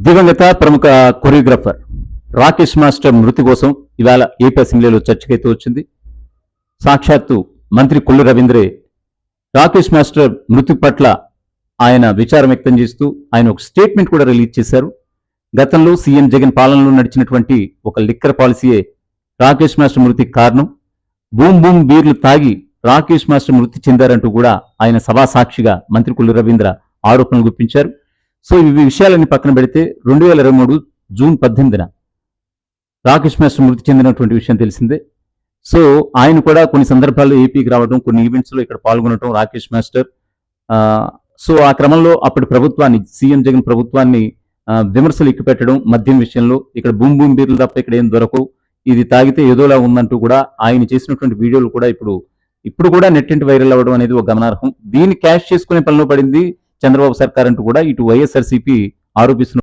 దివంగత ప్రముఖ choreographer Rakesh master మృతి కోసం ఇవాళ ఏపీ అసెంబ్లీలో చర్చకైతే వచ్చింది. సాక్షాత్తు మంత్రి కొల్లు రవీంద్రే రాకేష్ మాస్టర్ మృతి పట్ల ఆయన విచారం వ్యక్తం చేస్తూ ఆయన ఒక స్టేట్మెంట్ కూడా రిలీజ్ చేశారు. గతంలో సీఎం జగన్ పాలనలో నడిచినటువంటి ఒక లిక్కర్ పాలసీయే రాకేష్ మాస్టర్ మృతికి కారణం. బూమ్ బూమ్ బీర్లు తాగి రాకేష్ మాస్టర్ మృతి చెందారంటూ కూడా ఆయన సభా సాక్షిగా మంత్రి కొల్లు రవీంద్ర ఆరోపణలు గుప్పించారు. సో ఈ విషయాలన్నీ పక్కన పెడితే 2023 జూన్ 18న రాకేష్ మాస్టర్ మృతి చెందినటువంటి విషయం తెలిసిందే. సో ఆయన కూడా కొన్ని సందర్భాల్లో ఏపీకి రావడం, కొన్ని ఈవెంట్స్లో ఇక్కడ పాల్గొనడం రాకేష్ మాస్టర్. సో ఆ క్రమంలో అప్పటి ప్రభుత్వాన్ని, సీఎం జగన్ ప్రభుత్వాన్ని విమర్శలు ఎక్కుపెట్టడం మద్యం విషయంలో. ఇక్కడ బూమ్ బూమ్ బీర్లు తప్ప ఇక్కడ ఏం దొరకవు, ఇది తాగితే ఏదోలా ఉందంటూ కూడా ఆయన చేసినటువంటి వీడియోలు కూడా ఇప్పుడు కూడా నెట్టింటి వైరల్ అవ్వడం అనేది ఒక గమనార్హం. దీన్ని క్యాష్ చేసుకునే పనిలో పడింది చంద్రబాబు సర్కార్ అంటూ కూడా ఇటు వైఎస్ఆర్సీపీ ఆరోపిస్తున్నారు.